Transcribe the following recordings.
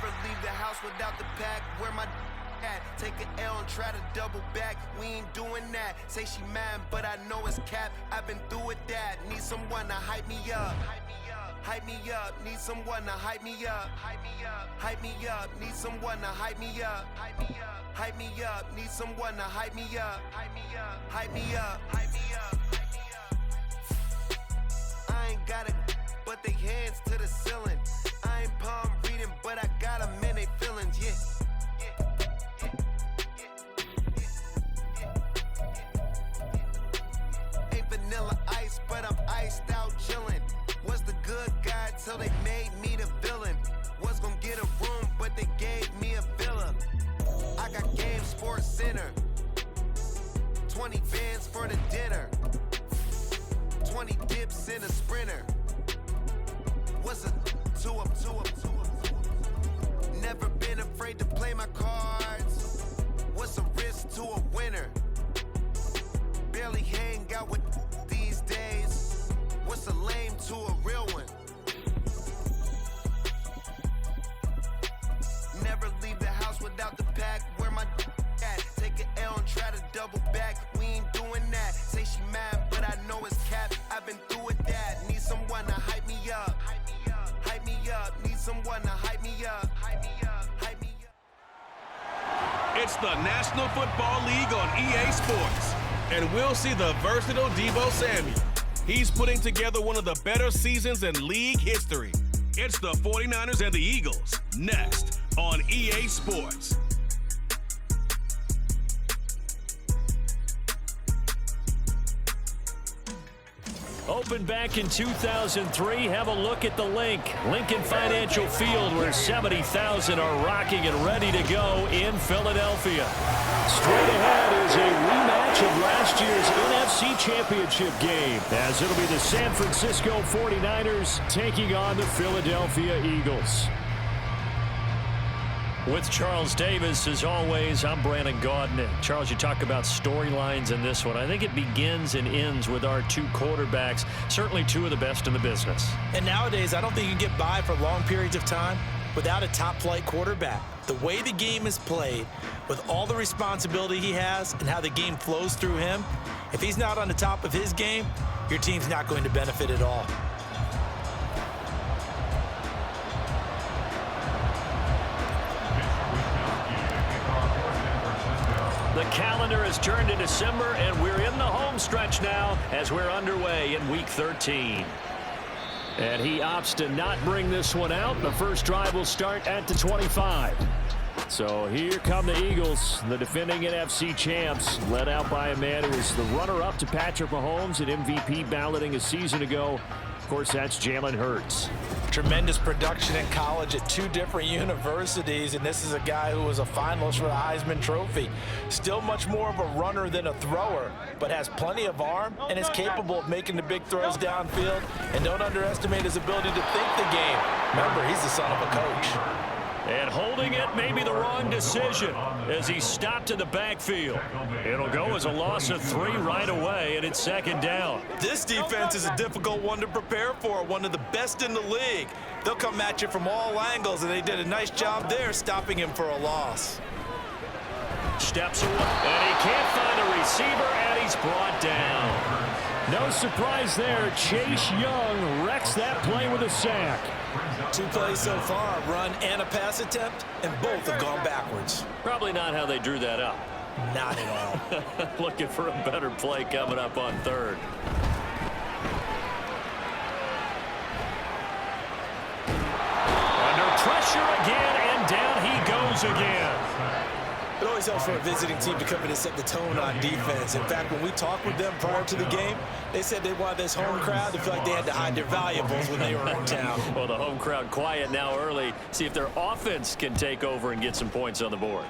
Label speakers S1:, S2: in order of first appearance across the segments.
S1: Never leave the house without the pack. Where my at? Take an L and try to double back. We ain't doing that. Say she mad, but I know it's cap. I've been through with that. Need someone to hype me up. Hype me up. Need someone to hype me up. Hype me up. Hype me up. Need someone to hype me up. Hype me up. Hype me up. Need someone to hype me up. Hype me up. Hype me up. Hype me up. I ain't got it, but they hands to the ceiling. I ain't palm reading, but I got them in they feelings, yeah. Ain't vanilla ice, but I'm iced out chillin'. Was the good guy till they made me the villain. Was gonna get a room, but they gave me a villa. I got Game Sports Center. 20 bands for the dinner. 20 dips in a sprinter. What's a to up? Never been afraid to play my cards. What's a risk to a winner? Barely hang out with these days. What's a lame to a real one? Never leave the house without the pack. Where my at? Take an L and try to double back. We ain't doing that. Say she mad, but I know it's cap. I've been through with that. Need someone to hype me up. Hype me up. Need someone to hype me up. Hype me up. Hype me up.
S2: It's the National Football League on EA Sports. And we'll see the versatile Deebo Samuel. He's putting together one of the better seasons in league history. It's the 49ers and the Eagles, next on EA Sports.
S3: Opened back in 2003. Have a look at the Lincoln Financial Field, where 70,000 are rocking and ready to go in Philadelphia. Straight ahead is a rematch of last year's NFC Championship game, as it'll be the San Francisco 49ers taking on the Philadelphia Eagles. With Charles Davis, as always, I'm Brandon Gaudin. Charles, you talk about storylines in this one. I think it begins and ends with our two quarterbacks, certainly two of the best in the business.
S4: And nowadays, I don't think you can get by for long periods of time without a top-flight quarterback. The way the game is played, with all the responsibility he has and how the game flows through him, if he's not on the top of his game, your team's not going to benefit at all.
S3: The calendar has turned to December, and we're in the home stretch now as we're underway in Week 13. And he opts to not bring this one out. The first drive will start at the 25. So here come the Eagles, the defending NFC champs, led out by a man who was the runner-up to Patrick Mahomes at MVP balloting a season ago. Of course, that's Jalen Hurts.
S4: Tremendous production in college at two different universities, and this is a guy who was a finalist for the Heisman Trophy. Still much more of a runner than a thrower, but has plenty of arm and is capable of making the big throws downfield. And don't underestimate his ability to think the game. Remember, he's the son of a coach.
S3: And holding it may be the wrong decision as he stopped in the backfield. It'll go as a loss of 3 right away, and it's second down.
S4: This defense is a difficult one to prepare for, one of the best in the league. They'll come at you from all angles, and they did a nice job there stopping him for a loss.
S3: Steps away, and he can't find a receiver, and he's brought down. No surprise there. Chase Young wrecks that play with a sack.
S4: 2 plays so far, a run and a pass attempt, and both have gone backwards.
S3: Probably not how they drew that up.
S4: Not at all.
S3: Looking for a better play coming up on third. Under pressure again, and down he goes again.
S4: It always helps for a visiting team to come in and set the tone on defense. In fact, when we talked with them prior to the game, they said they wanted this home crowd to feel like they had to hide their valuables when they were in town.
S3: Well, the home crowd quiet now early. See if their offense can take over and get some points on the board.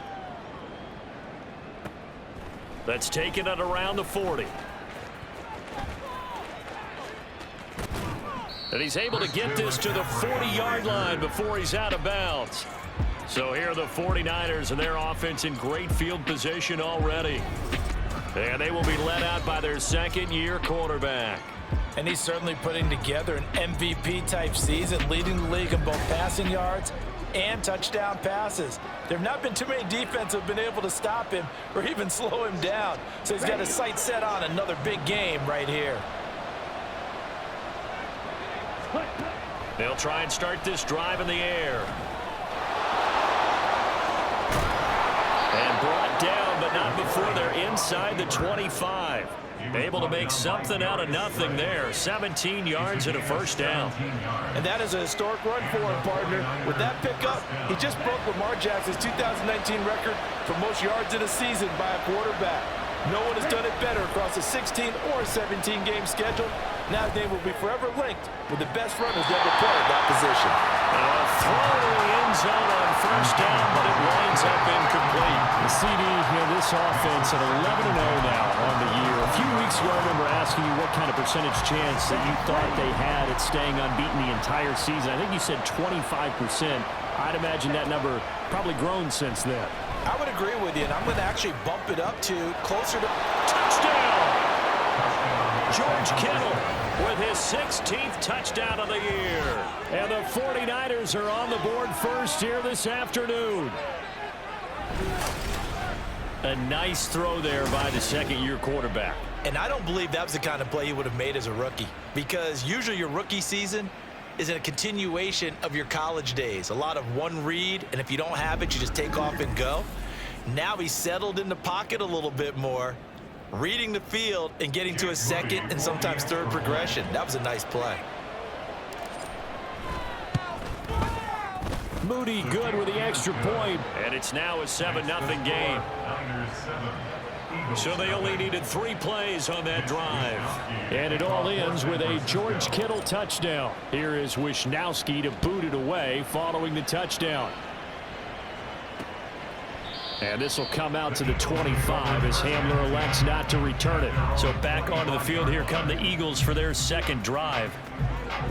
S3: That's taken it around the 40. And he's able to get this to the 40-yard line before he's out of bounds. So here are the 49ers and their offense in great field position already. And they will be led out by their second-year quarterback.
S4: And he's certainly putting together an MVP-type season, leading the league in both passing yards and touchdown passes. There have not been too many defenses that have been able to stop him or even slow him down. So he's got his sights set on another big game right here.
S3: They'll try and start this drive in the air. And brought down, but not before they're inside the 25. Able to make something out of nothing there. 17 yards and a first down.
S4: And that is a historic run for him, partner. With that pickup, he just broke Lamar Jackson's 2019 record for most yards in a season by a quarterback. No one has done it better across a 16 or 17-game schedule. Now his name will be forever linked with the best runners to ever play at that position.
S3: A throw to the end zone on first down, but it winds up incomplete.
S5: The CD, this offense at 11-0 now on the year. A few weeks ago, I remember asking you what kind of percentage chance that you thought they had at staying unbeaten the entire season. I think you said 25%. I'd imagine that number probably grown since then.
S4: I would agree with you, and I'm going to actually bump it up to closer to
S3: touchdown. George Kittle with his 16th touchdown of the year.
S5: And the 49ers are on the board first here this afternoon.
S3: A nice throw there by the second-year quarterback.
S4: And I don't believe that was the kind of play he would have made as a rookie, because usually your rookie season is a continuation of your college days. A lot of one read, and if you don't have it, you just take off and go. Now he's settled in the pocket a little bit more, reading the field and getting to a second and sometimes third progression. That was a nice play.
S5: Moody good with the extra point.
S3: And it's now a 7-0 game. So they only needed 3 plays on that drive.
S5: And it all ends with a George Kittle touchdown. Here is Wisnowski to boot it away following the touchdown. And this will come out to the 25 as Hamler elects not to return it.
S3: So back onto the field, here come the Eagles for their second drive.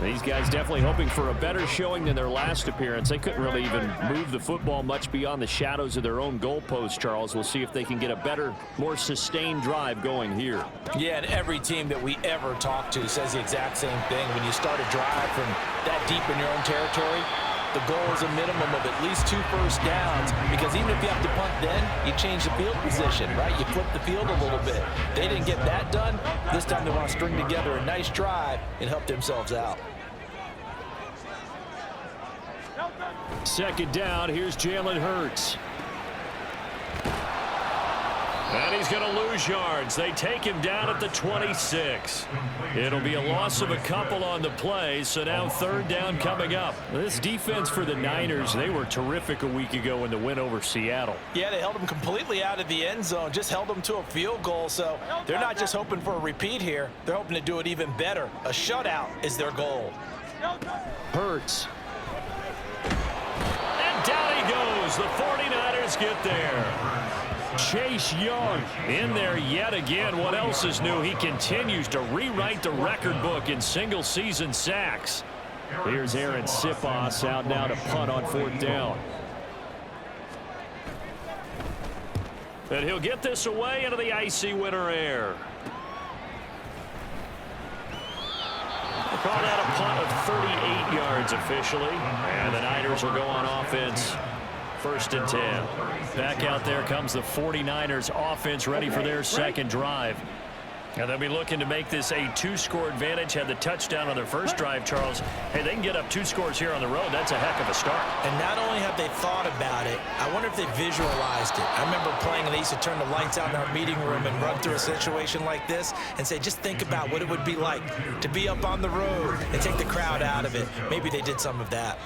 S5: These guys definitely hoping for a better showing than their last appearance. They couldn't really even move the football much beyond the shadows of their own goalpost, Charles. We'll see if they can get a better, more sustained drive going here.
S4: Yeah, and every team that we ever talk to says the exact same thing. When you start a drive from that deep in your own territory, the goal is a minimum of at least 2 first downs, because even if you have to punt then, you change the field position, right? You flip the field a little bit. They didn't get that done. This time they want to string together a nice drive and help themselves out.
S5: Second down, here's Jalen Hurts.
S3: And he's going to lose yards. They take him down at the 26. It'll be a loss of a couple on the play, so now third down coming up.
S5: This defense for the Niners, they were terrific a week ago in the win over Seattle.
S4: Yeah, they held them completely out of the end zone, just held them to a field goal, so they're not just hoping for a repeat here. They're hoping to do it even better. A shutout is their goal.
S5: Hurts.
S3: And down he goes. The 49ers get there.
S5: Chase Young
S3: in there yet again. What else is new? He continues to rewrite the record book in single-season sacks.
S5: Here's Aaron Siposs out now to punt on fourth down.
S3: And he'll get this away into the icy winter air. We'll call that a punt of 38 yards officially. And the Niners will go on offense. First and 10. Back out there comes the 49ers offense, ready for their second drive. And they'll be looking to make this a 2-score advantage. Had the touchdown on their first drive, Charles. Hey, they can get up 2 scores here on the road. That's a heck of a start.
S4: And not only have they thought about it, I wonder if they visualized it. I remember playing, and they used to turn the lights out in our meeting room and run through a situation like this and say, just think about what it would be like to be up on the road and take the crowd out of it. Maybe they did some of that.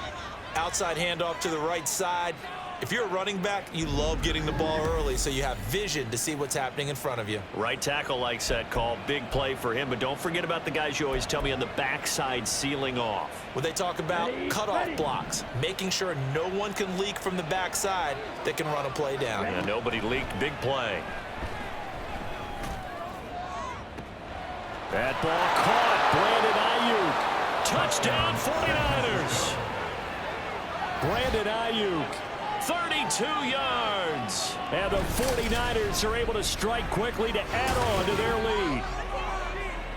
S4: Outside handoff to the right side. If you're a running back, you love getting the ball early so you have vision to see what's happening in front of you.
S3: Right tackle likes that call. Big play for him, but don't forget about the guys you always tell me on the backside sealing off.
S4: Well, they talk about cutoff blocks, making sure no one can leak from the backside that can run a play down.
S3: And nobody leaked. Big play.
S5: That ball caught. Brandon Ayuk. Touchdown 49ers. Brandon Ayuk.
S3: 32 yards.
S5: And the 49ers are able to strike quickly to add on to their lead.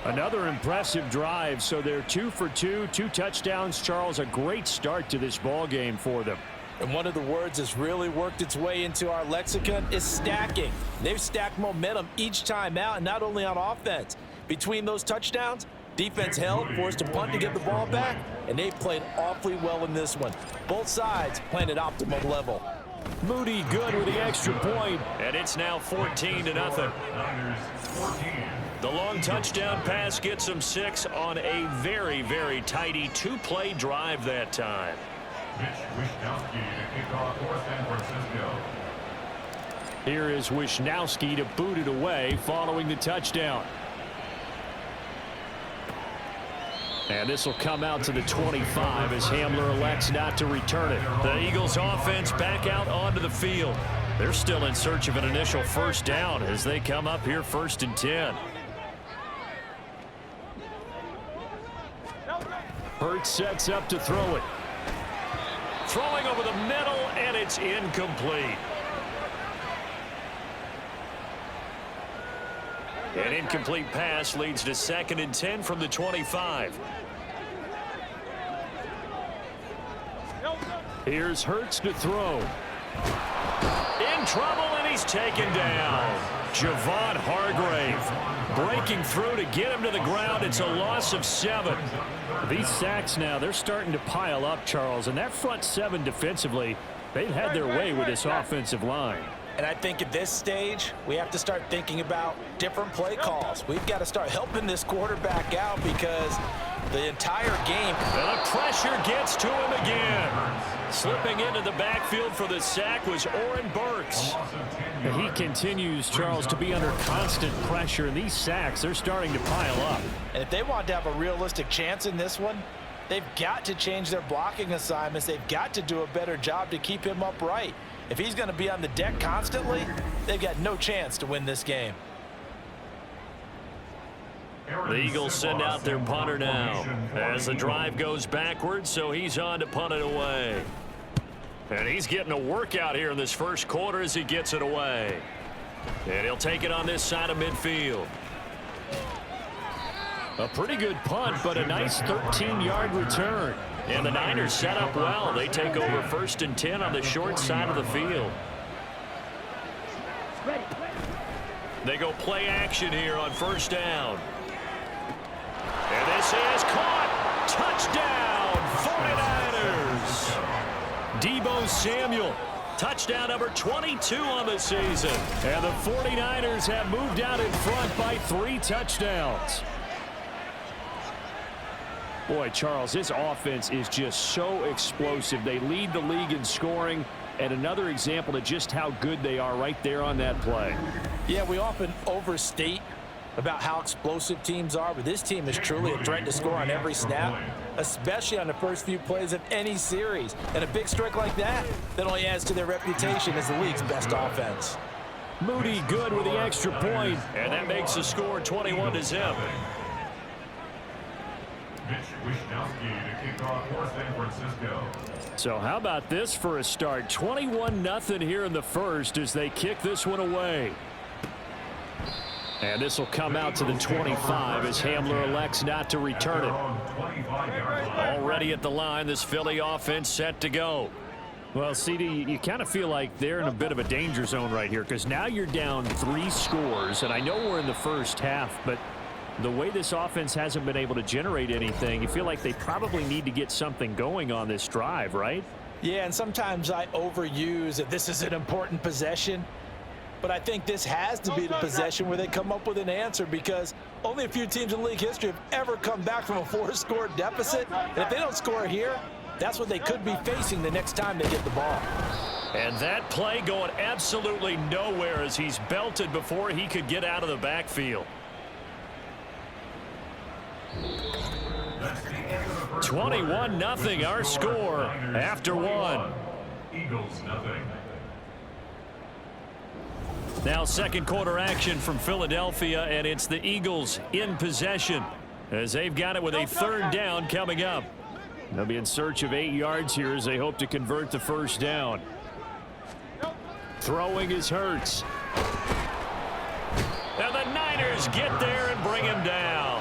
S5: Another impressive drive, so they're 2 for 2, 2 touchdowns. Charles, a great start to this ball game for them.
S4: And one of the words that's really worked its way into our lexicon is stacking. They've stacked momentum each time out, and not only on offense. Between those touchdowns, defense held, forced a punt to get the ball back, and they played awfully well in this one. Both sides playing at optimal level.
S3: Moody good with the extra point, and it's now 14-0. The long touchdown pass gets them 6 on a very, very tidy 2-play drive that time. Here is Wishnowski to boot it away following the touchdown. And this will come out to the 25 as Hamler elects not to return it. The Eagles offense back out onto the field. They're still in search of an initial first down as they come up here 1st and 10. Hurts sets up to throw it. Throwing over the middle, and it's incomplete. An incomplete pass leads to 2nd and 10 from the 25. Here's Hurts to throw. In trouble, and he's taken down. Javon Hargrave breaking through to get him to the ground. It's a loss of 7. These sacks now, they're starting to pile up, Charles. And that front 7 defensively, they've had their way with this offensive line.
S4: And I think at this stage, we have to start thinking about different play calls. We've got to start helping this quarterback out because the entire game.
S3: And the pressure gets to him again. Slipping into the backfield for the sack was Oren Burks.
S5: And he continues, Charles, to be under constant pressure. And these sacks, they're starting to pile up.
S4: And if they want to have a realistic chance in this one, they've got to change their blocking assignments. They've got to do a better job to keep him upright. If he's going to be on the deck constantly, they've got no chance to win this game.
S3: The Eagles send out their punter now as the drive goes backwards, so he's on to punt it away. And he's getting a workout here in this first quarter as he gets it away. And he'll take it on this side of midfield. A pretty good punt, but a nice 13-yard return. And the Niners set up well. They take over 1st and 10 on the short side of the field. They go play action here on 1st down. And this is caught. Touchdown, 49ers. Deebo Samuel, touchdown number 22 on the season. And the 49ers have moved out in front by 3 touchdowns. Boy, Charles, this offense is just so explosive. They lead the league in scoring, and another example of just how good they are right there on that play.
S4: Yeah, we often overstate about how explosive teams are, but this team is truly a threat to score on every snap, especially on the first few plays of any series. And a big strike like that only adds to their reputation as the league's best offense.
S3: Moody good with the extra point, and that makes the score 21-0. So how about this for a start? 21-0 here in the first as they kick this one away. And this will come out to the 25 as Hamler elects not to return it. Already at the line, this Philly offense set to go.
S5: Well, CD, you kind of feel like they're in a bit of a danger zone right here because now you're down 3 scores, and I know we're in the first half, but the way this offense hasn't been able to generate anything, you feel like they probably need to get something going on this drive, right?
S4: Yeah, and sometimes I overuse that this is an important possession, but I think this has to be the possession where they come up with an answer because only a few teams in league history have ever come back from a 4-score deficit. And if they don't score here, that's what they could be facing the next time they get the ball.
S3: And that play going absolutely nowhere as he's belted before he could get out of the backfield. 21-0 our score after 1.
S6: Eagles nothing.
S3: Now second quarter action from Philadelphia, and it's the Eagles in possession as they've got it with a 3rd down coming up.
S5: They'll be in search of 8 yards here as they hope to convert the 1st down.
S3: Throwing is Hurts. And the Niners get there and bring him down.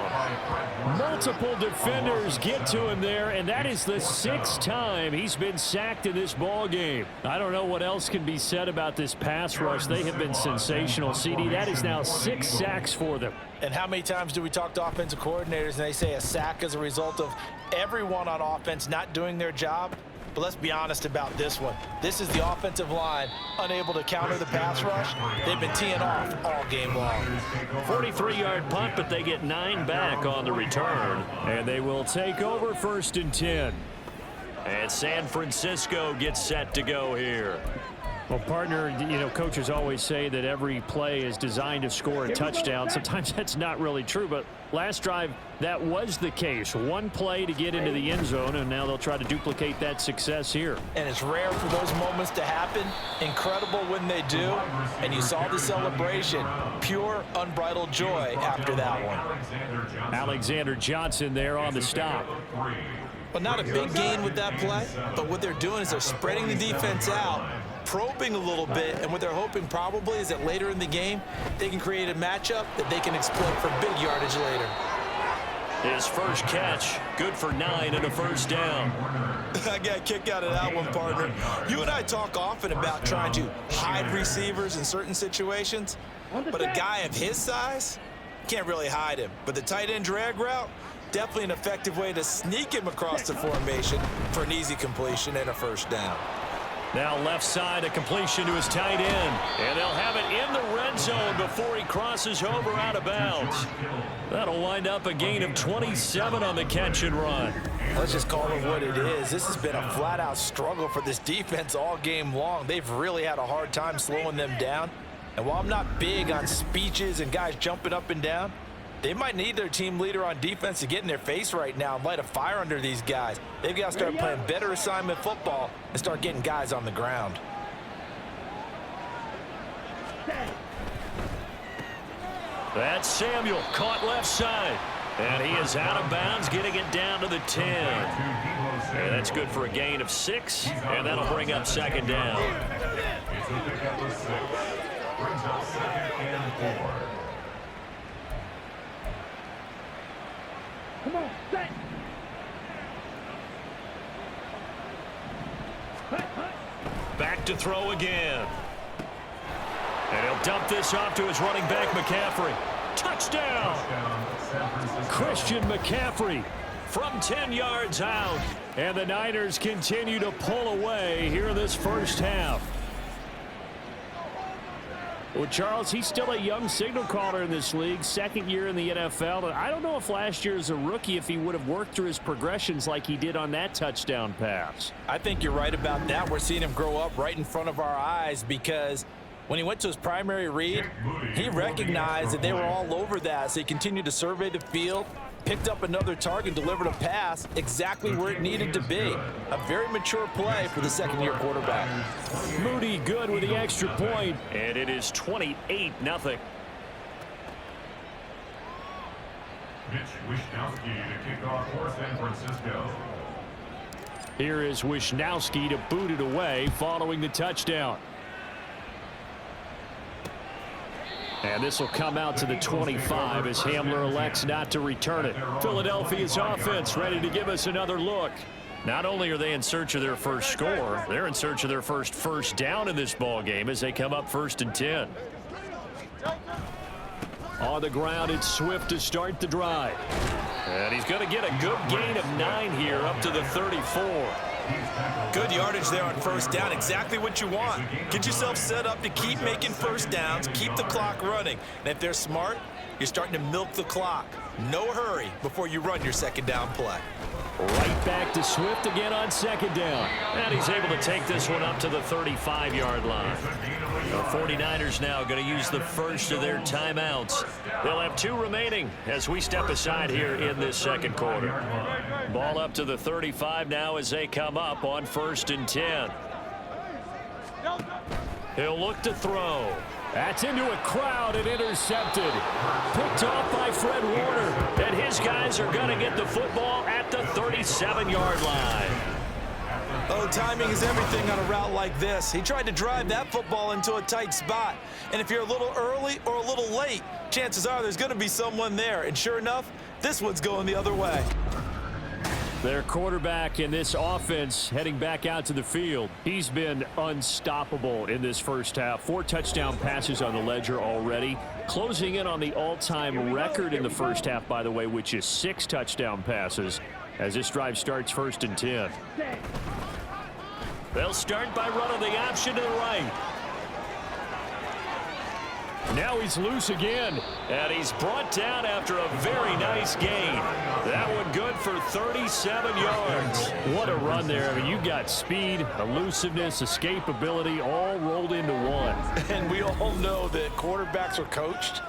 S3: Multiple defenders get to him there, and that is the 6th time he's been sacked in this ball game. I don't know what else can be said about this pass rush. They have been sensational. CD, that is now 6 sacks for them.
S4: And how many times do we talk to offensive coordinators and they say a sack is a result of everyone on offense not doing their job? But let's be honest about this one. This is the offensive line unable to counter the pass rush. They've been teeing off all game long.
S3: 43-yard punt, but they get 9 back on the return. And they will take over 1st and 10. And San Francisco gets set to go here. Well, partner, you know, coaches always say that every play is designed to score a touchdown. Sometimes that's not really true, but last drive, that was the case. One play to get into the end zone, and now they'll try to duplicate that success here.
S4: And it's rare for those moments to happen. Incredible when they do. And you saw the celebration. Pure, unbridled joy after that one.
S3: Alexander Johnson there on the stop.
S4: Well, not a big gain with that play, but what they're doing is they're spreading the defense out, probing a little bit, and what they're hoping probably is that later in the game, they can create a matchup that they can exploit for big yardage later.
S3: His first catch, good for 9 and a first down.
S4: I got a kick out of that one, partner. You and I talk often about trying to hide receivers in certain situations, but a guy of his size can't really hide him. But the tight end drag route, definitely an effective way to sneak him across the formation for an easy completion and a first down.
S3: Now left side, a completion to his tight end. And they'll have it in the red zone before he crosses over out of bounds. That'll wind up a gain of 27 on the catch and run.
S4: Let's just call it what it is. This has been a flat-out struggle for this defense all game long. They've really had a hard time slowing them down. And while I'm not big on speeches and guys jumping up and down, they might need their team leader on defense to get in their face right now and light a fire under these guys. They've got to start playing better assignment football and start getting guys on the ground.
S3: That's Samuel, caught left side. And he is out of bounds, getting it down to the 10. And that's good for a gain of 6, and that'll bring up 2nd down.
S6: It's a pickup of 6. Brings up 2nd and 4.
S7: Come on, set.
S3: Back to throw again. And he'll dump this off to his running back, McCaffrey. Touchdown! Christian McCaffrey from 10 yards out. And the Niners continue to pull away here in this first half. Well, Charles, he's still a young signal caller in this league, 2nd year in the NFL. And I don't know if last year as a rookie, if he would have worked through his progressions like he did on that touchdown pass.
S4: I think you're right about that. We're seeing him grow up right in front of our eyes because when he went to his primary read, he recognized that they were all over that. So he continued to survey the field, picked up another target, delivered a pass exactly where it needed to be. A very mature play for the 2nd-year quarterback.
S3: Moody good with the extra point, and it is 28-0.
S6: Mitch Wishnowsky to kick off for San Francisco.
S3: Here is Wishnowsky to boot it away following the touchdown. And this will come out to the 25 as Hamler elects not to return it. Philadelphia's offense ready to give us another look. Not only are they in search of their first score, they're in search of their first down in this ball game as they come up 1st and 10. On the ground, it's Swift to start the drive. And he's going to get a good gain of 9 here up to the 34.
S4: Good yardage there on first down. Exactly what you want. Get yourself set up to keep making first downs, keep the clock running. And if they're smart, you're starting to milk the clock. No hurry before you run your 2nd down play.
S3: Right back to Swift again on 2nd down. And he's able to take this one up to the 35-yard line. The 49ers now going to use the first of their timeouts. They'll have 2 remaining as we step aside here in this 2nd quarter. Ball up to the 35 now as they come up on 1st and 10. He'll look to throw. That's into a crowd and intercepted. Picked off by Fred Warner. And his guys are going to get the football at the 37-yard line.
S4: Oh, timing is everything on a route like this. He tried to drive that football into a tight spot. And if you're a little early or a little late, chances are there's going to be someone there. And sure enough, this one's going the other way.
S5: Their quarterback in this offense heading back out to the field. He's been unstoppable in this first half. 4 touchdown passes on the ledger already. Closing in on the all-time record in the first half, by the way, which is 6 touchdown passes as this drive starts 1st and 10. They'll start by running the option to the right. Now he's loose again, and he's brought down after a very nice gain. That one good for 37 yards. What a run there. I mean, you got speed, elusiveness, escapability all rolled into one.
S4: And we all know that quarterbacks are coached.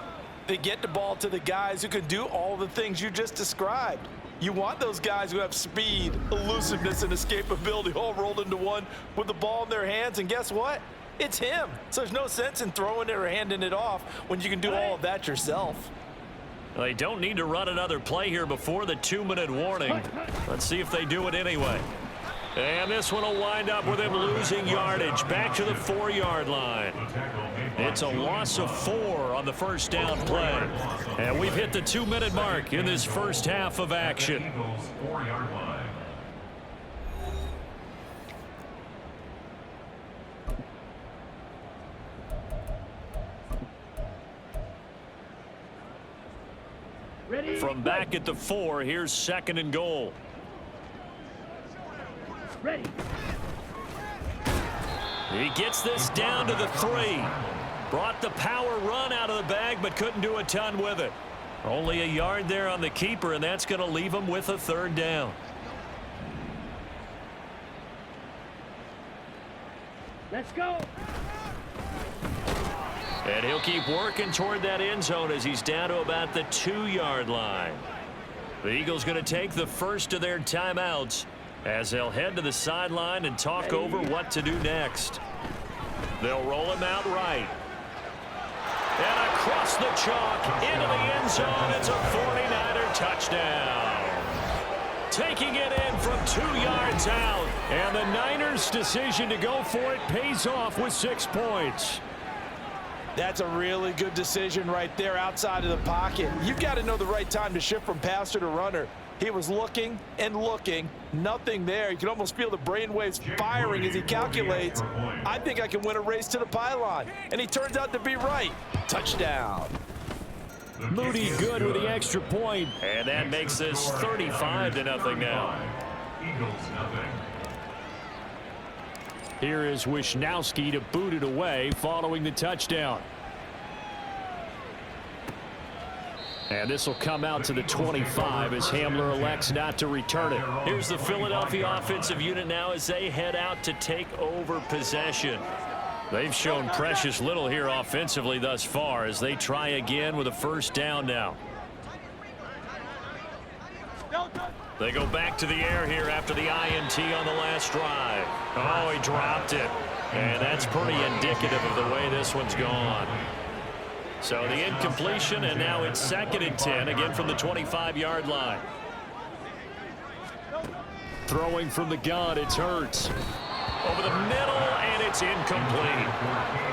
S4: They get the ball to the guys who can do all the things you just described. You want those guys who have speed, elusiveness, and escapability all rolled into one with the ball in their hands, and guess what? It's him. So there's no sense in throwing it or handing it off when you can do all of that yourself.
S3: They don't need to run another play here before the 2-minute warning. Let's see if they do it anyway. And this one will wind up with him losing yardage back to the 4-yard line. It's a loss of 4 on the first down play. And we've hit the 2-minute mark in this first half of action.
S6: Eagles 4-yard line.
S3: From back at the 4, here's 2nd and goal.
S7: Ready.
S3: He gets this down to the 3. Brought the power run out of the bag, but couldn't do a ton with it. Only a yard there on the keeper, and that's going to leave him with a 3rd down.
S7: Let's go.
S3: And he'll keep working toward that end zone as he's down to about the 2-yard line. The Eagles going to take the first of their timeouts as they'll head to the sideline and talk over what to do next. They'll roll him out right. And across the chalk into the end zone. It's a 49er touchdown. Taking it in from 2 yards out. And the Niners' decision to go for it pays off with 6 points.
S4: That's a really good decision right there outside of the pocket. You've got to know the right time to shift from passer to runner. He was looking and looking, nothing there. You can almost feel the brainwaves firing as he calculates, I think I can win a race to the pylon. And he turns out to be right. Touchdown.
S5: Moody good with the extra point.
S3: And that makes this 35-0 now.
S6: Eagles nothing.
S5: Here is Wisnowski to boot it away following the touchdown. And this will come out to the 25 as Hamler elects not to return it.
S3: Here's the Philadelphia offensive unit now as they head out to take over possession. They've shown precious little here offensively thus far as they try again with a 1st down now. They go back to the air here after the INT on the last drive. Oh, he dropped it. And that's pretty indicative of the way this one's gone. So the incompletion, and now it's 2nd and 10, again from the 25-yard line.
S5: Throwing from the gun, it's Hurts.
S3: Over the middle, and it's incomplete.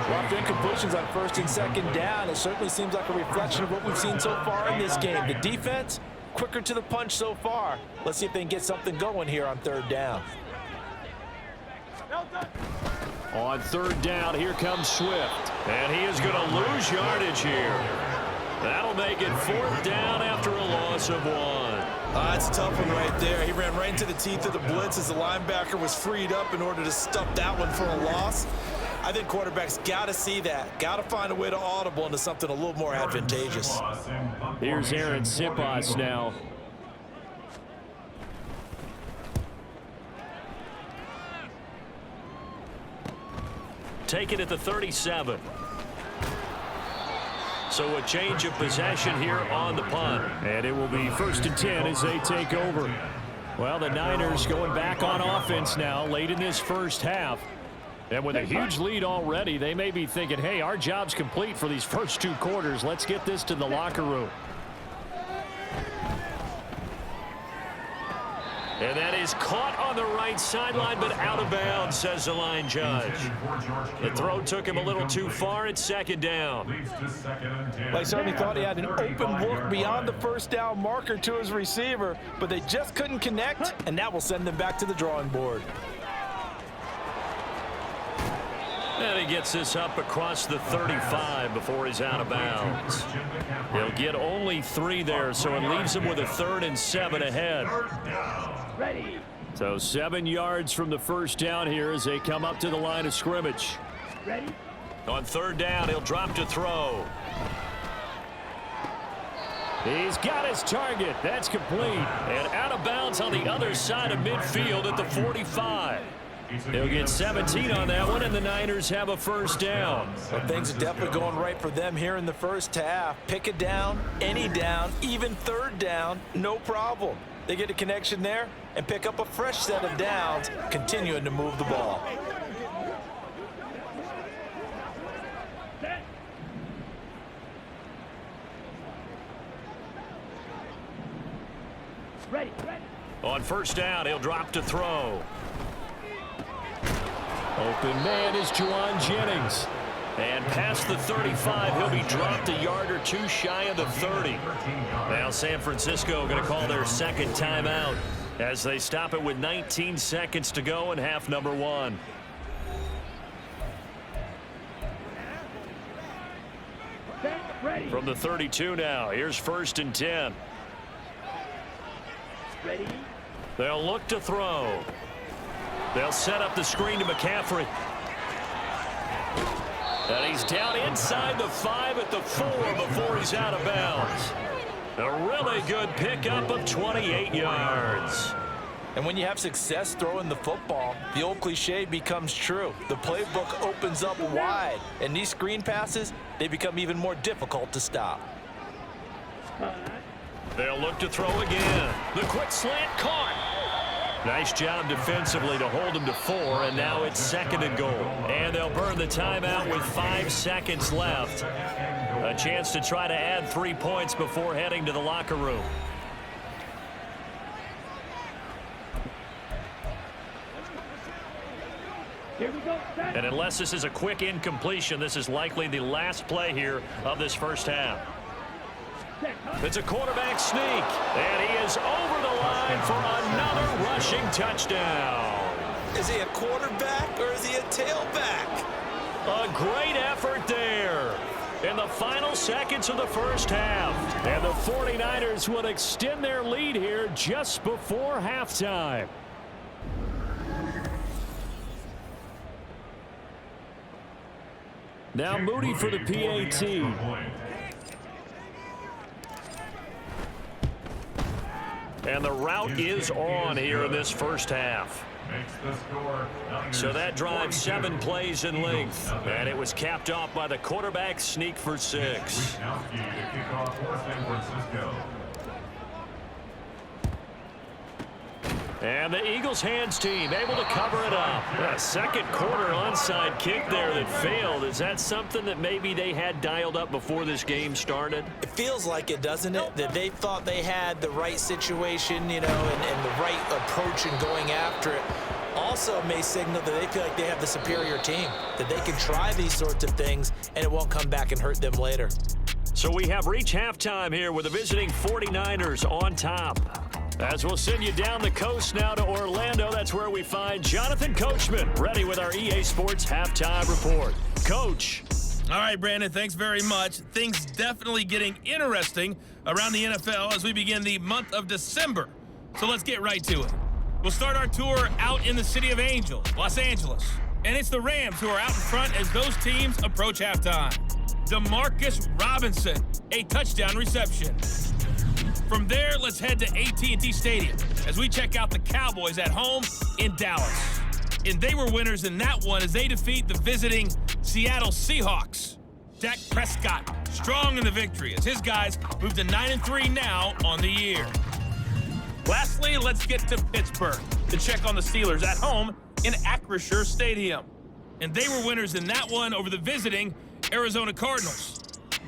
S4: Rough incompletions on 1st and 2nd down. It certainly seems like a reflection of what we've seen so far in this game. The defense, quicker to the punch so far. Let's see if they can get something going here on 3rd down.
S5: On 3rd down, here comes Swift.
S3: And he is going to lose yardage here. That'll make it 4th down after a loss of 1.
S4: That's a tough one right there. He ran right into the teeth of the blitz as the linebacker was freed up in order to stuff that one for a loss. I think quarterbacks got to see that. Got to find a way to audible into something a little more advantageous.
S5: Here's Aaron Sipas now.
S3: Take it at the 37. So a change of possession here on the punt.
S5: And it will be 1st and 10 as they take over. Well, the Niners going back on offense now late in this first half. And with a huge lead already, they may be thinking, hey, our job's complete for these first 2 quarters. Let's get this to the locker room.
S3: And that is caught on the right sideline, but out of bounds, says the line judge. The throw took him a little too far. It's second down.
S4: They certainly thought he had an open look beyond the first down marker to his receiver, but they just couldn't connect, and that will send them back to the drawing board.
S3: And he gets this up across the 35 before he's out of bounds. He'll get only 3 there, so it leaves him with a 3rd and 7 ahead.
S7: Ready.
S3: So 7 yards from the first down here as they come up to the line of scrimmage.
S7: Ready.
S3: On 3rd down, he'll drop to throw. He's got his target. That's complete. And out of bounds on the other side of midfield at the 45. He'll get 17 on that one, and the Niners have a first down.
S4: Well, things are definitely going right for them here in the first half. Pick it down, any down, even 3rd down, no problem. They get a connection there and pick up a fresh set of downs, continuing to move the ball.
S7: Ready. Ready.
S3: On first down, he'll drop to throw. Open man is Juwan Jennings. And past the 35, he'll be dropped a yard or 2 shy of the 30. Now San Francisco going to call their second timeout as they stop it with 19 seconds to go in half number 1.
S7: Ready.
S3: From the 32 now, here's 1st and 10.
S7: Ready.
S3: They'll look to throw. They'll set up the screen to McCaffrey. And he's down inside the 5 at the 4 before he's out of bounds. A really good pickup of 28 yards.
S4: And when you have success throwing the football, the old cliche becomes true. The playbook opens up wide, and these screen passes, they become even more difficult to stop.
S3: They'll look to throw again. The quick slant caught. Nice job defensively to hold him to 4, and now it's 2nd and goal. And they'll burn the timeout with 5 seconds left. A chance to try to add 3 points before heading to the locker room.
S7: Here we go.
S3: And unless this is a quick incompletion, this is likely the last play here of this first half. It's a quarterback sneak, and he is over the line for another rushing touchdown.
S4: Is he a quarterback or is he a tailback?
S3: A great effort there in the final seconds of the first half. And the 49ers will extend their lead here just before halftime. Now Moody for the PAT. And the route is on here in this first half. So that drives 7 plays in length. And it was capped off by the quarterback sneak for 6. And the Eagles hands team able to cover it up. A second quarter onside kick there that failed. Is that something that maybe they had dialed up before this game started?
S4: It feels like it, doesn't it? That they thought they had the right situation, you know, and the right approach in going after it. Also may signal that they feel like they have the superior team, that they can try these sorts of things and it won't come back and hurt them later.
S3: So we have reached halftime here with the visiting 49ers on top. As we'll send you down the coast now to Orlando, that's where we find Jonathan Coachman ready with our EA Sports Halftime Report. Coach.
S8: All right, Brandon, thanks very much. Things definitely getting interesting around the NFL as we begin the month of December. So let's get right to it. We'll start our tour out in the city of Angels, Los Angeles. And it's the Rams who are out in front as those teams approach halftime. Demarcus Robinson, a touchdown reception. From there, let's head to AT&T Stadium as we check out the Cowboys at home in Dallas. And they were winners in that one as they defeat the visiting Seattle Seahawks. Dak Prescott strong in the victory as his guys move to 9-3 now on the year. Lastly, let's get to Pittsburgh to check on the Steelers at home in Acrisure Stadium. And they were winners in that one over the visiting Arizona Cardinals.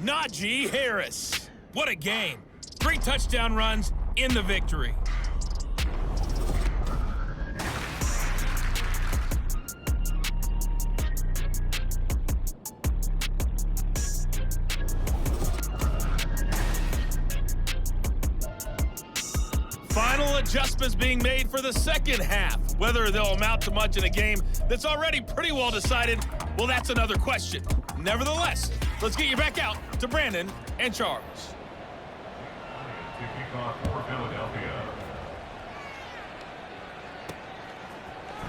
S8: Najee Harris. What a game. 3 touchdown runs in the victory. little adjustments being made for the second half. Whether they'll amount to much in a game that's already pretty well decided, well, that's another question. Nevertheless, let's get you back out to Brandon and Charles.
S6: To kick off for Philadelphia.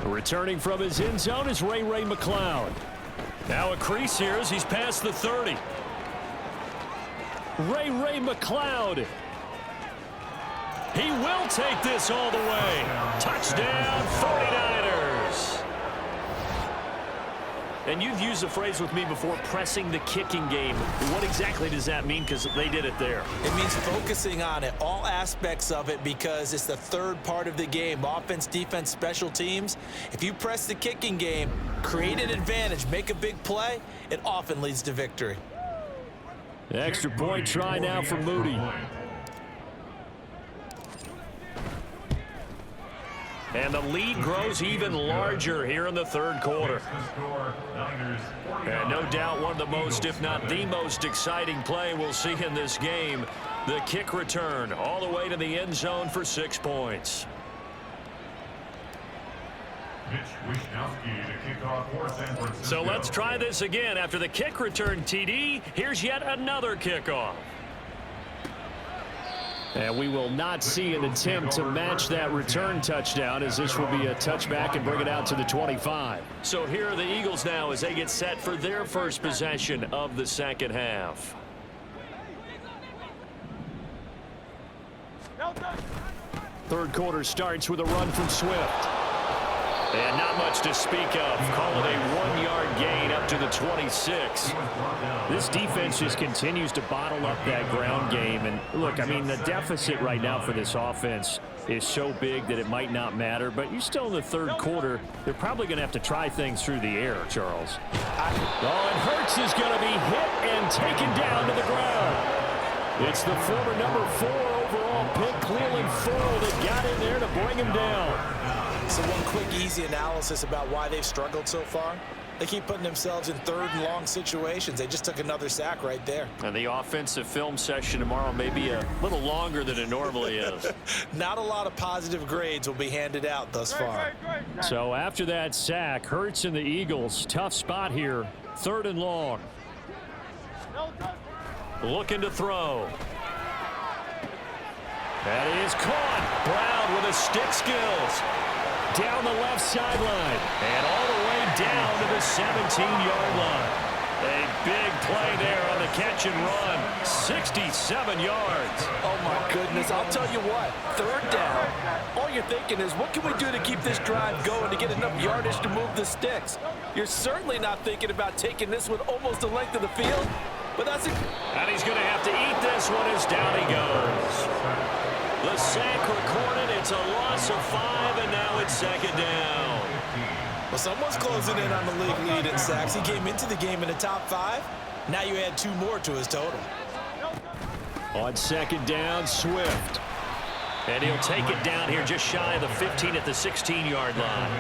S5: Returning from his end zone is Ray McCloud.
S3: Now a crease here as he's past the 30.
S5: Ray McCloud.
S3: He will take this all the way. Touchdown, 49ers. And you've used the phrase with me before, pressing the kicking game. What exactly does that mean? Because they did it there.
S4: It means focusing on it, all aspects of it, because it's the third part of the game. Offense, defense, special teams. If you press the kicking game, create an advantage, make a big play, it often leads to victory.
S5: The extra point try now for Moody.
S3: And the lead grows even larger here in the third quarter. And no doubt one of the most, if not the most exciting play we'll see in this game. The kick return all the way to the end zone for 6 points. So let's try this again. After the kick return TD, here's yet another kickoff.
S5: And we will not see an attempt to match that return touchdown, as this will be a touchback and bring it out to the 25.
S3: So here are the Eagles now as they get set for their first possession of the second half.
S5: Third quarter starts with a run from Swift.
S3: And not much to speak of. Call it a 1-yard gain up to the 26.
S5: This defense just continues to bottle up that ground game. And look, I mean, the deficit right now for this offense is so big that it might not matter. But you're still in the third quarter. They're probably going to have to try things through the air, Charles. Oh, and Hurts is going to be hit and taken down to the ground. It's the former number 4 overall pick, Cleveland Farrell, that got in there to bring him down.
S4: So one quick, easy analysis about why they've struggled so far. They keep putting themselves in third and long situations. They just took another sack right there.
S3: And the offensive film session tomorrow may be a little longer than it normally is.
S4: Not a lot of positive grades will be handed out thus far.
S5: So after that sack, Hurts and the Eagles, tough spot here, third and long.
S3: Looking to throw. That is caught. Brown with his stick skills.
S5: Down the left sideline.
S3: And all the way down to the 17-yard line. A big play there on the catch and run. 67 yards.
S4: Oh, my goodness. I'll tell you what. Third down. All you're thinking is, what can we do to keep this drive going to get enough yardage to move the sticks? You're certainly not thinking about taking this one almost the length of the field. But that's it.
S3: And he's going to have to eat this one as down he goes. The sack recorded. It's a loss of 5, and now it's second down.
S4: Well, someone's closing in on the league lead in sacks. He came into the game in the top 5. Now you add 2 more to his total.
S5: On second down, Swift.
S3: And he'll take it down here just shy of the 15 at the 16-yard line.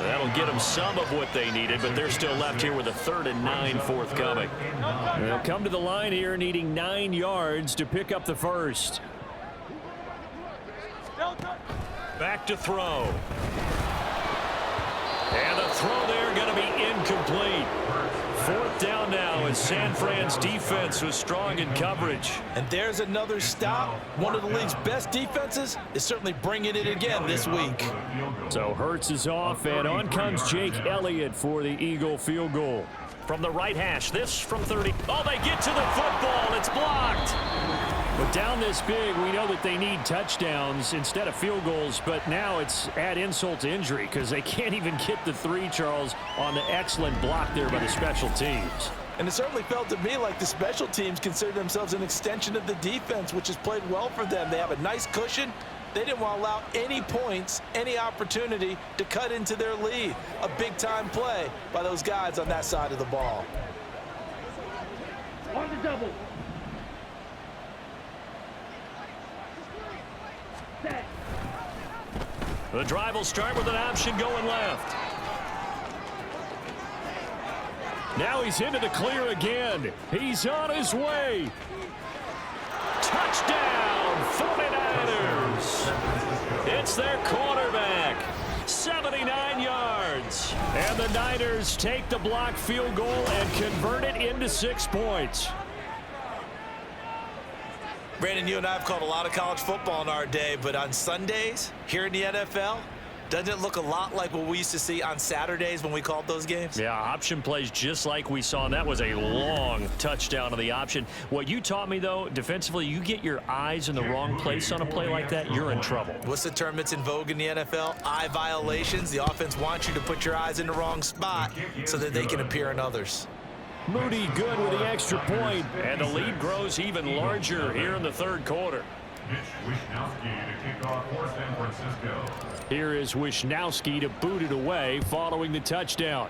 S3: That'll get them some of what they needed, but they're still left here with a 3rd and 9 forthcoming.
S5: They'll come to the line here needing 9 yards to pick up the first.
S3: Back to throw. And the throw there going to be incomplete. 4th down now as San Fran's defense was strong in coverage.
S4: And there's another stop. One of the league's best defenses is certainly bringing it again this week.
S5: So Hurts is off, and on comes Jake Elliott for the Eagle field goal.
S3: From the right hash, this from 30. Oh, they get to the football. It's blocked.
S5: But down this big, we know that they need touchdowns instead of field goals, but now it's add insult to injury because they can't even get the 3, Charles, on the excellent block there by the special teams.
S4: And it certainly felt to me like the special teams consider themselves an extension of the defense, which has played well for them. They have a nice cushion. They didn't want to allow any points, any opportunity to cut into their lead. A big-time play by those guys on that side of the ball.
S7: On the double. Set.
S3: The drive will start with an option going left.
S5: Now he's into the clear again. He's on his way.
S3: Touchdown, 49ers. It's their quarterback. 79 yards. And the Niners take the block field goal and convert it into 6 points.
S4: Brandon, you and I have called a lot of college football in our day, but on Sundays here in the NFL, doesn't it look a lot like what we used to see on Saturdays when we called those games?
S3: Yeah, option plays just like we saw, and that was a long touchdown on the option. What you taught me, though, defensively, you get your eyes in the wrong place on a play like that, you're in trouble.
S4: What's the term that's in vogue in the NFL? Eye violations. The offense wants you to put your eyes in the wrong spot so that they can appear in others.
S3: Moody good with the extra point, and the lead grows even larger here in the third quarter. Here is Wishnowski to boot it away following the touchdown.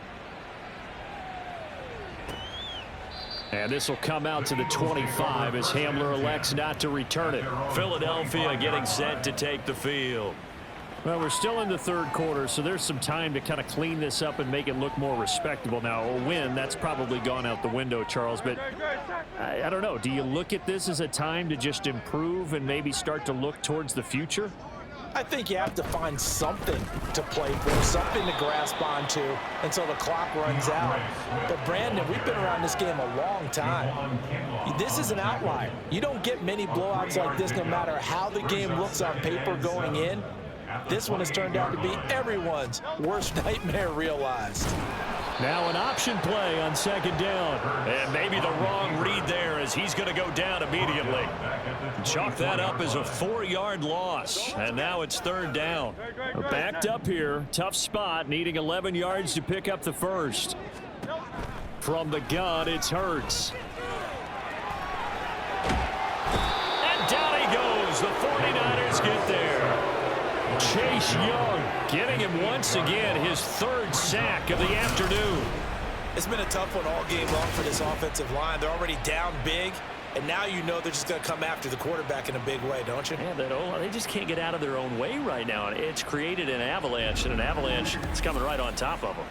S3: And this will come out to the 25 as Hamler elects not to return it. Philadelphia getting set to take the field. Well, we're still in the third quarter, so there's some time to kind of clean this up and make it look more respectable. Now, a win, that's probably gone out the window, Charles, but I don't know. Do you look at this as a time to just improve and maybe start to look towards the future?
S4: I think you have to find something to play for, something to grasp onto until the clock runs out. But, Brandon, we've been around this game a long time. This is an outlier. You don't get many blowouts like this no matter how the game looks on paper going in. This one has turned out to be everyone's worst nightmare realized.
S3: Now an option play on second down. And maybe the wrong read there as he's going to go down immediately. Chalk that up as a 4-yard loss. And now it's third down. Backed up here. Tough spot. Needing 11 yards to pick up the first. From the gun, it's Hurts. And down he goes. The 49ers get there. Chase Young getting him once again his third sack of the afternoon.
S4: It's been a tough one all game long for this offensive line. They're already down big, and now you know they're just going to come after the quarterback in a big way, don't you?
S3: Yeah, they just can't get out of their own way right now. It's created an avalanche, and an avalanche is coming right on top of them.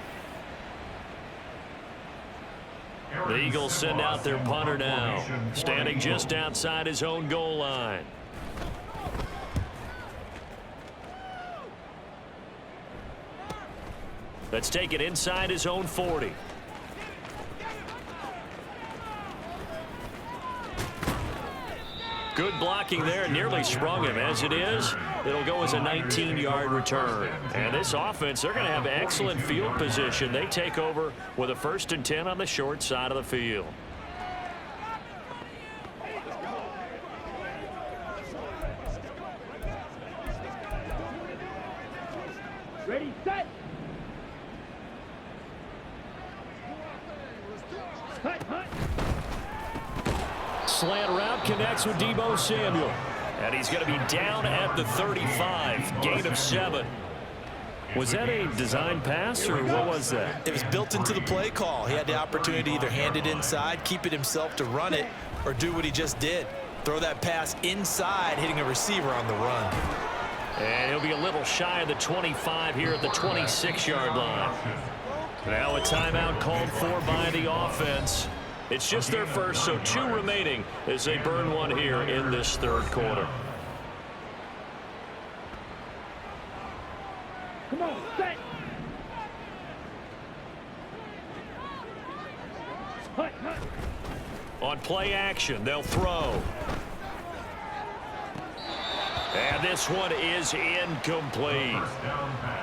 S3: The Eagles send out their punter now, standing just outside his own goal line. Let's take it inside his own 40. Good blocking there. Nearly sprung him. As it is, it'll go as a 19-yard return. And this offense, they're going to have excellent field position. They take over with a 1st and 10 on the short side of the field.
S7: Ready, set.
S3: Slant route connects with Deebo Samuel. And he's going to be down at the 35. Gain of 7. Was that a design pass, or what was that?
S4: It was built into the play call. He had the opportunity to either hand it inside, keep it himself to run it, or do what he just did. Throw that pass inside, hitting a receiver on the run.
S3: And he'll be a little shy of the 25 here at the 26-yard line. Now a timeout called for by the offense. It's just their first, so 2 remaining as they burn one here in this third quarter.
S7: Come on, set. Hut, hut.
S3: On play action, they'll throw. And this one is incomplete.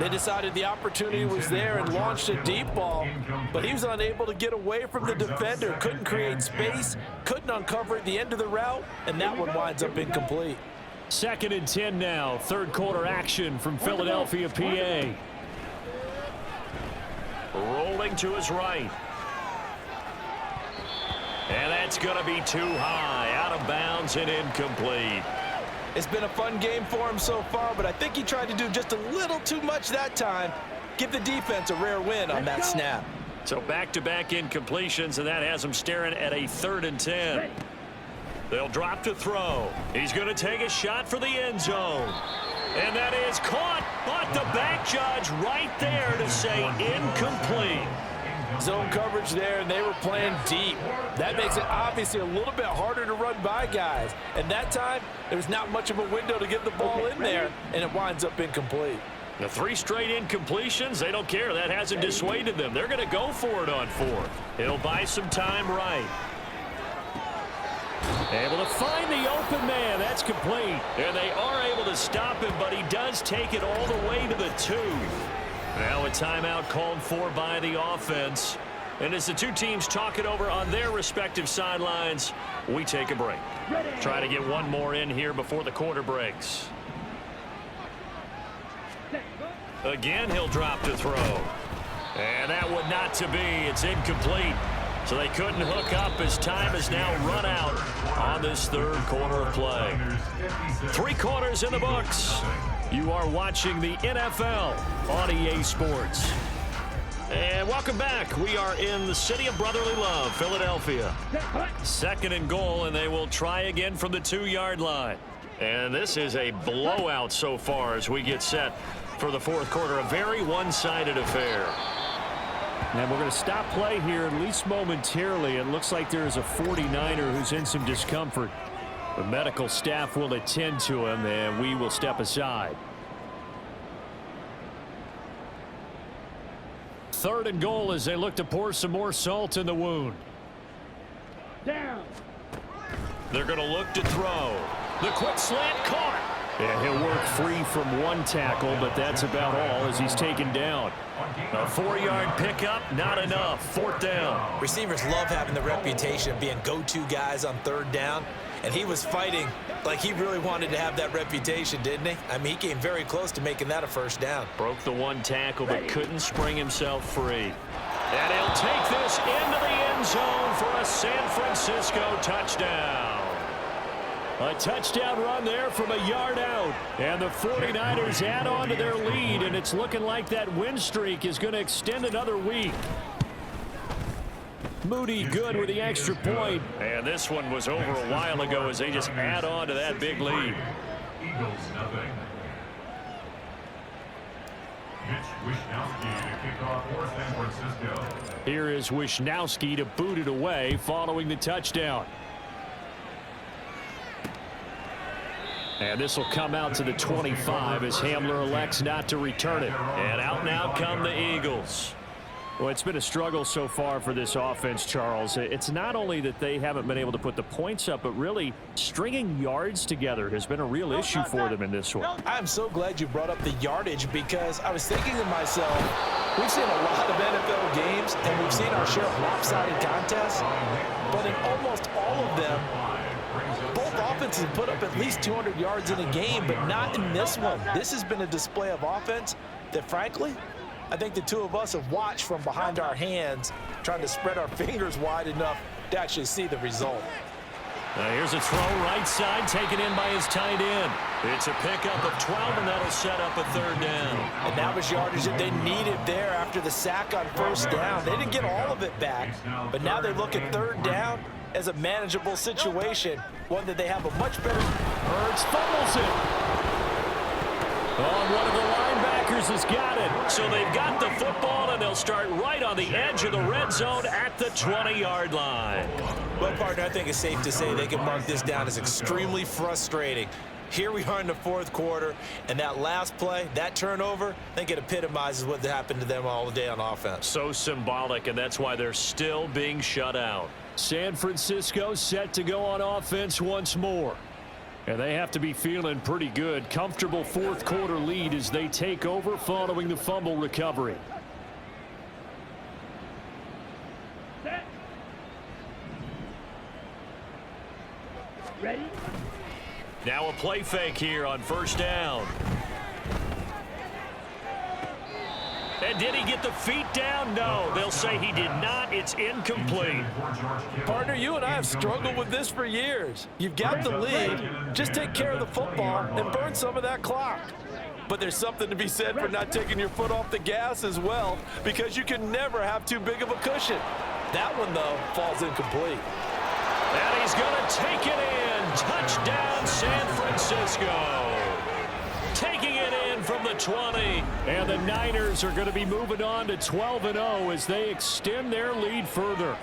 S4: They decided the opportunity was there and launched a deep ball, but he was unable to get away from the defender. Couldn't create space, couldn't uncover at the end of the route, and that one winds up incomplete.
S3: 2nd and 10 now. Third quarter action from Philadelphia, PA. Rolling to his right. And that's going to be too high. Out of bounds and incomplete.
S4: It's been a fun game for him so far, but I think he tried to do just a little too much that time. Give the defense a rare win on that snap.
S3: So back-to-back incompletions, and that has him staring at a 3rd and 10. They'll drop to throw. He's going to take a shot for the end zone. And that is caught, but the back judge right there to say incomplete.
S4: Zone coverage there, and they were playing deep. That makes it obviously a little bit harder to run by guys. And that time, there was not much of a window to get the ball in there, and it winds up incomplete.
S3: The 3 straight incompletions, they don't care. That hasn't dissuaded them. They're going to go for it on 4th. It'll buy some time right. Able to find the open man. That's complete. And they are able to stop him, but he does take it all the way to the 2. Now a timeout called for by the offense. And as the two teams talk it over on their respective sidelines, we take a break. Try to get one more in here before the quarter breaks. Again, he'll drop to throw. And that one not to be. It's incomplete. So they couldn't hook up as time is now run out on this 3rd quarter of play. 3 quarters in the books. You are watching the NFL on EA Sports. And welcome back. We are in the city of brotherly love, Philadelphia. 2nd and goal, and they will try again from the 2-yard line. And this is a blowout so far as we get set for the 4th quarter. A very one-sided affair.
S5: And we're going to stop play here, at least momentarily. It looks like there is a 49er who's in some discomfort. The medical staff will attend to him, and we will step aside. 3rd and goal as they look to pour some more salt in the wound.
S7: Down.
S3: They're going to look to throw. The quick slant caught.
S5: And he'll work free from 1 tackle, but that's about all as he's taken down.
S3: A 4-yard pickup, not enough. 4th down.
S4: Receivers love having the reputation of being go-to guys on 3rd down, and he was fighting like he really wanted to have that reputation, didn't he? I mean, he came very close to making that a 1st down.
S3: Broke the 1 tackle, but couldn't spring himself free. And he'll take this into the end zone for a San Francisco touchdown. A touchdown run there from a yard out. And the 49ers add on to their lead, and it's looking like that win streak is going to extend another week. Moody good with the extra point. And this one was over a while ago as they just add on to that big lead.
S6: Eagles nothing. Mitch Wishnowsky to kick off for San Francisco.
S5: Here is Wishnowsky to boot it away following the touchdown. And this will come out to the 25 as Hamler elects not to return it.
S3: And out now come the Eagles.
S5: Well, it's been a struggle so far for this offense, Charles. It's not only that they haven't been able to put the points up, but really stringing yards together has been a real issue for them in this one.
S4: I'm so glad you brought up the yardage because I was thinking to myself, we've seen a lot of NFL games and we've seen our share of lopsided contests, but in almost all of them, both offenses put up at least 200 yards in a game, but not in this one. This has been a display of offense that, frankly, I think the two of us have watched from behind our hands, trying to spread our fingers wide enough to actually see the result.
S3: Now here's a throw right side, taken in by his tight end. It's a pickup of 12, and that'll set up a 3rd down.
S4: And that was yardage that they needed there after the sack on 1st down. They didn't get all of it back, but now they look at 3rd down as a manageable situation, one that they have a much better.
S5: Hurts fumbles it. Oh, one of the linebackers has got it.
S3: So they've got the football, and they'll start right on the edge of the red zone at the 20-yard line.
S4: Well, partner, I think it's safe to say they can mark this down as extremely frustrating. Here we are in the 4th quarter, and that last play, that turnover, I think it epitomizes what happened to them all day on offense.
S3: So symbolic, and that's why they're still being shut out.
S5: San Francisco set to go on offense once more. And they have to be feeling pretty good. Comfortable 4th quarter lead as they take over following the fumble recovery.
S7: Set. Ready?
S3: Now a play fake here on 1st down. And did he get the feet down? No, they'll say he did not. It's incomplete.
S4: Partner, you and I have struggled with this for years. You've got the lead. Just take care of the football and burn some of that clock. But there's something to be said for not taking your foot off the gas as well, because you can never have too big of a cushion. That one, though, falls incomplete.
S3: And he's going to take it in. Touchdown, San Francisco. Taking it in from the the 20.
S5: And the Niners are going to be moving on to 12-0 as they extend their lead further.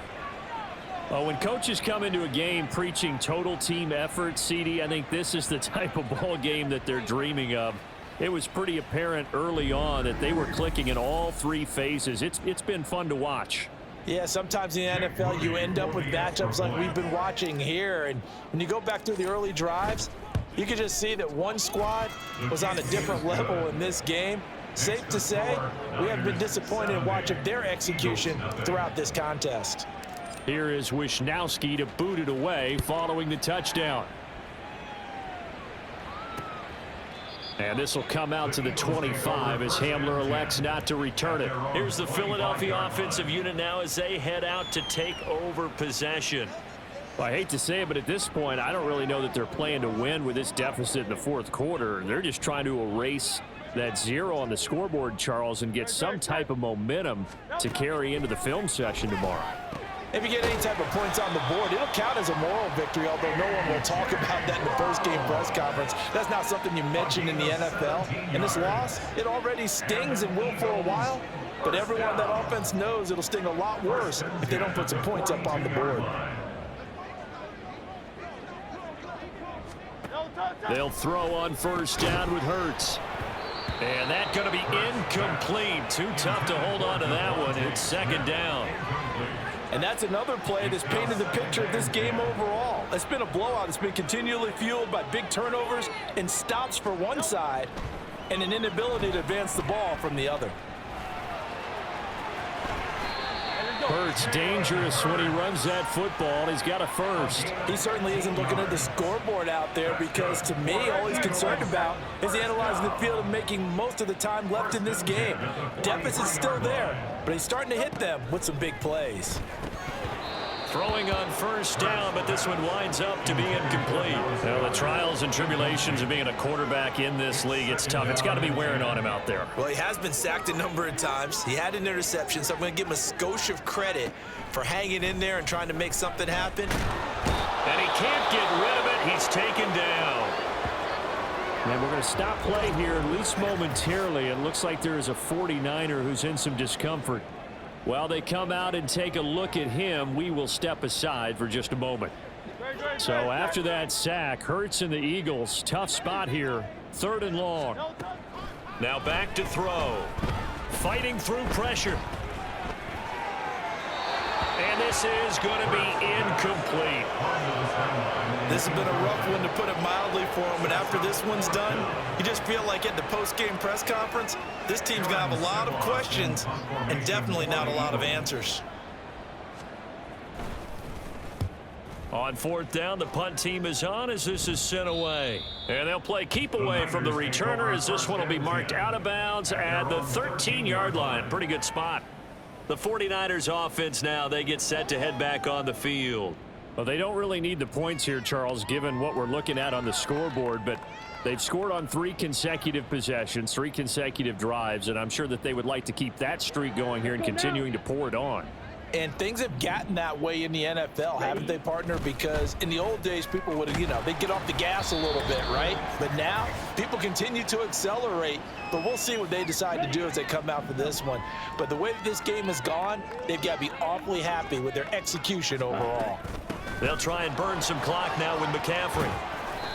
S5: Well, when coaches come into a game preaching total team effort, CD, I think this is the type of ball game that they're dreaming of. It was pretty apparent early on that they were clicking in all three phases. It's been fun to watch.
S4: Yeah, sometimes in the NFL you end up with matchups like we've been watching here. And when you go back through the early drives, you can just see that one squad was on a different level in this game. Safe to say, we have been disappointed in watching their execution throughout this contest.
S5: Here is Wisnowski to boot it away following the touchdown. And this will come out to the 25 as Hamler elects not to return it.
S3: Here's the Philadelphia offensive unit now as they head out to take over possession.
S5: Well, I hate to say it, but at this point, I don't really know that they're playing to win with this deficit in the fourth quarter. They're just trying to erase that 0 on the scoreboard, Charles, and get some type of momentum to carry into the film session tomorrow.
S4: If you get any type of points on the board, it'll count as a moral victory, although no one will talk about that in the post-game press conference. That's not something you mention in the NFL. And this loss, it already stings and will for a while, but everyone on that offense knows it'll sting a lot worse if they don't put some points up on the board.
S5: They'll throw on first down with Hurts.
S3: And that's going to be incomplete. Too tough to hold on to that one. It's second down.
S4: And that's another play that's painted the picture of this game overall. It's been a blowout. It's been continually fueled by big turnovers and stops for one side and an inability to advance the ball from the other.
S5: Hurts dangerous when he runs that football. He's got a first.
S4: He certainly isn't looking at the scoreboard out there because, to me, all he's concerned about is analyzing the field and making most of the time left in this game. Deficit's still there, but he's starting to hit them with some big plays.
S3: Throwing on first down, but this one winds up to be incomplete.
S5: Well, the trials and tribulations of being a quarterback in this league, it's tough. It's got to be wearing on him out there.
S4: Well, he has been sacked a number of times. He had an interception, so I'm going to give him a skosh of credit for hanging in there and trying to make something happen.
S3: And he can't get rid of it. He's taken down.
S5: And we're going to stop play here, at least momentarily. It looks like there is a 49er who's in some discomfort. While they come out and take a look at him, we will step aside for just a moment. So after that sack, Hurts and the Eagles, tough spot here, 3rd and long.
S3: Now back to throw. Fighting through pressure. And this is going to be incomplete.
S4: This has been a rough one, to put it mildly, for him. And after this one's done, you just feel like at the post-game press conference, this team's going to have a lot of questions and definitely not a lot of answers.
S3: On 4th down, the punt team is on as this is sent away. And they'll play keep away from the returner as this one will be marked out of bounds at the 13-yard line. Pretty good spot. The 49ers offense now, they get set to head back on the field.
S5: Well, they don't really need the points here, Charles, given what we're looking at on the scoreboard, but they've scored on 3 consecutive possessions, 3 consecutive drives, and I'm sure that they would like to keep that streak going here and continuing to pour it on.
S4: And things have gotten that way in the NFL, haven't they, partner? Because in the old days, people would, they'd get off the gas a little bit, right? But now, people continue to accelerate. But we'll see what they decide to do as they come out for this one. But the way that this game has gone, they've got to be awfully happy with their execution overall.
S3: They'll try and burn some clock now with McCaffrey.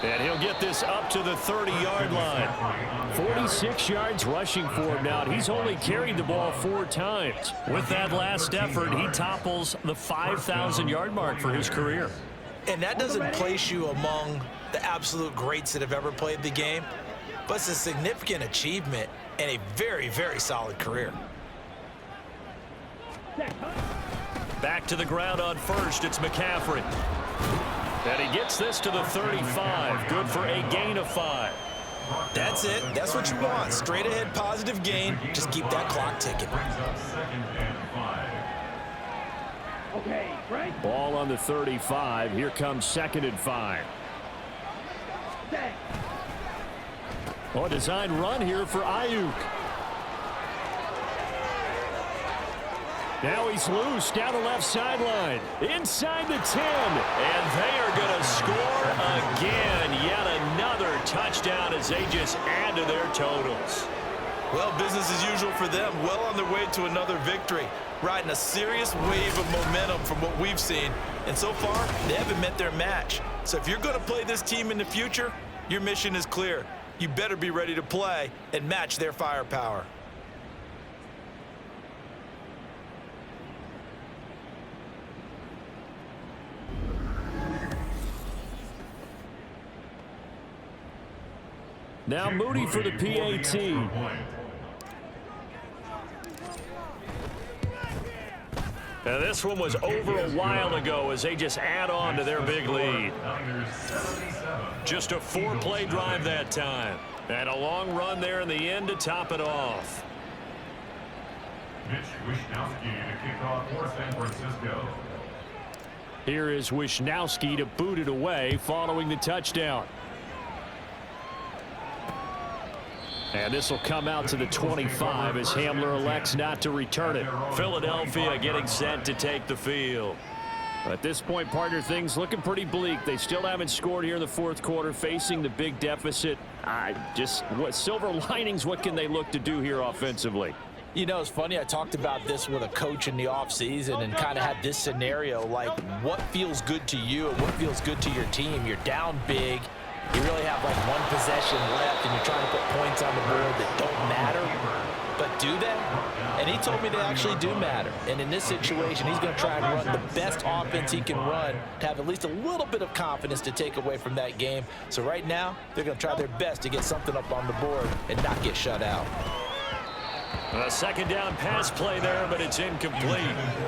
S5: And he'll get this up to the 30-yard line. 46 yards rushing for him now. He's only carried the ball 4 times.
S3: With that last effort, he topples the 5,000-yard mark for his career.
S4: And that doesn't place you among the absolute greats that have ever played the game, but it's a significant achievement and a very, very solid career.
S3: Back to the ground on first. It's McCaffrey.
S5: And he gets this to the 35. Good for a gain of 5.
S4: That's it. That's what you want. Straight ahead positive gain. Just keep that clock ticking.
S7: Okay, Frank.
S5: Ball on the 35. Here comes 2nd and 5. Oh, a design run here for Ayuk. Now he's loose down the left sideline. Inside the 10.
S3: And they are going to score again. Yet another touchdown as they just add to their totals.
S4: Well, business as usual for them. Well on their way to another victory. Riding a serious wave of momentum from what we've seen. And so far, they haven't met their match. So if you're going to play this team in the future, your mission is clear. You better be ready to play and match their firepower.
S3: Now Moody for the PAT. Now this one was over a while ago as they just add on to their big lead. Just a 4-play drive that time. And a long run there in the end to top it off.
S6: Mitch Wishnowski to kick off for San Francisco.
S3: Here is Wishnowski to boot it away following the touchdown. And this will come out to the 25 as Hamler elects not to return it. Philadelphia getting set to take the field. At this point, partner, things looking pretty bleak. They still haven't scored here in the fourth quarter, facing the big deficit. What silver linings, what can they look to do here offensively?
S4: You know, it's funny, I talked about this with a coach in the offseason and kind of had this scenario, like what feels good to you and what feels good to your team. You're down big. You really have like one possession left and you're trying to put points on the board that don't matter. But do they? And he told me they actually do matter. And in this situation, he's going to try and run the best offense he can run to have at least a little bit of confidence to take away from that game. So right now, they're going to try their best to get something up on the board and not get shut out.
S3: A second down pass play there, but it's incomplete.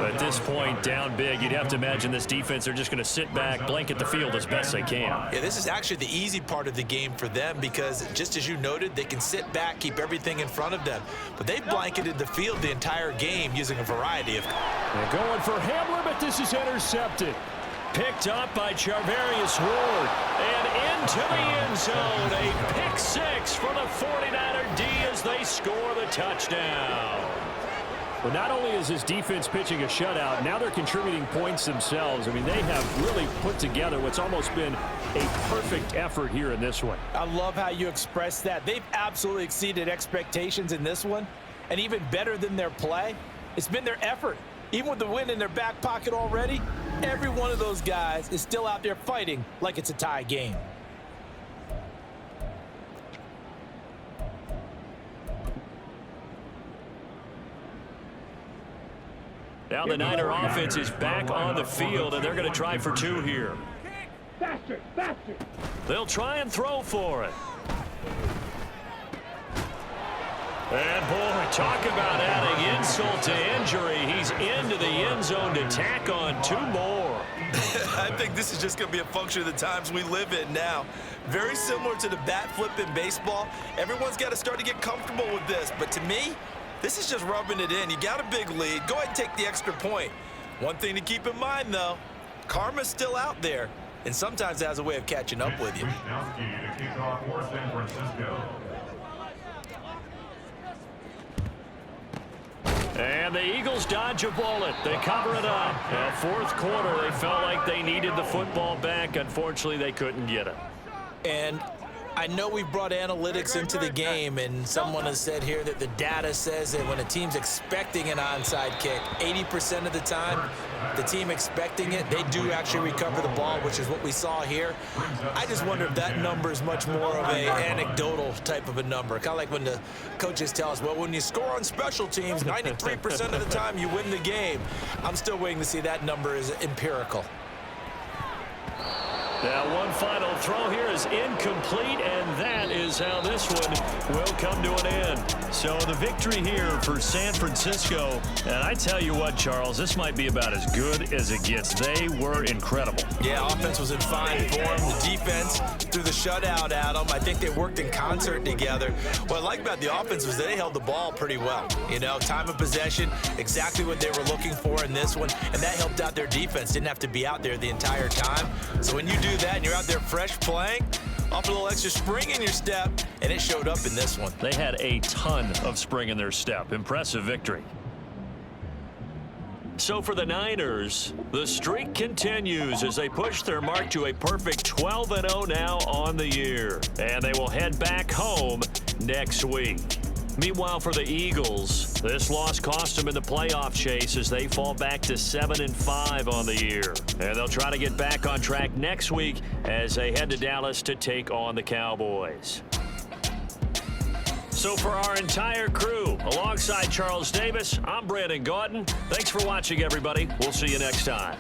S3: At this point, down big, you'd have to imagine this defense, they're just going to sit back, blanket the field as best they can.
S4: Yeah, this is actually the easy part of the game for them because, just as you noted, they can sit back, keep everything in front of them. But they've blanketed the field the entire game using a variety of...
S3: They're going for Hamler, but this is intercepted. Picked up by Charvarius Ward. And into the end zone. A pick six for the 49er D as they score the touchdown. Well, not only is this defense pitching a shutout, now they're contributing points themselves. I mean, they have really put together what's almost been a perfect effort here in this one.
S4: I love how you express that. They've absolutely exceeded expectations in this one. And even better than their play, it's been their effort. Even with the win in their back pocket already, every one of those guys is still out there fighting like it's a tie game.
S3: Now the Niner offense is back on the field, and they're going to try for two here.
S7: Faster, faster.
S3: They'll try and throw for it. And boy, talk about adding insult to injury. He's into the end zone to tack on two more.
S4: I think this is just going to be a function of the times we live in now. Very similar to the bat flip in baseball. Everyone's got to start to get comfortable with this. But to me, this is just rubbing it in. You got a big lead. Go ahead and take the extra point. One thing to keep in mind, though, karma's still out there. And sometimes it has a way of catching up with you.
S6: Wishnowski to kick off for San Francisco.
S3: And the Eagles dodge a bullet. They cover it up. Now, fourth quarter, they felt like they needed the football back. Unfortunately, they couldn't get it.
S4: And I know we've brought analytics into the game, and someone has said here that the data says that when a team's expecting an onside kick, 80% of the time, the team expecting it, they do actually recover the ball, which is what we saw here. I just wonder if that number is much more of an anecdotal type of a number. Kind of like when the coaches tell us, well, when you score on special teams, 93% of the time you win the game. I'm still waiting to see that number is empirical.
S3: Now, one final throw here is incomplete, and that is how this one will come to an end. So the victory here for San Francisco, and I tell you what, Charles, this might be about as good as it gets. They were incredible.
S4: Yeah, offense was in fine form. The defense through the shutout, Adam, I think they worked in concert together. What I like about the offense was they held the ball pretty well. You know, time of possession, exactly what they were looking for in this one, and that helped out their defense. Didn't have to be out there the entire time. So when you do that and you're out there fresh playing, off a little extra spring in your step, and it showed up in this one.
S3: They had a ton of spring in their step. Impressive victory. So for the Niners, the streak continues as they push their mark to a perfect 12-0 now on the year. And they will head back home next week. Meanwhile, for the Eagles, this loss cost them in the playoff chase as they fall back to 7-5 on the year. And they'll try to get back on track next week as they head to Dallas to take on the Cowboys. So for our entire crew, alongside Charles Davis, I'm Brandon Gaudin. Thanks for watching, everybody. We'll see you next time.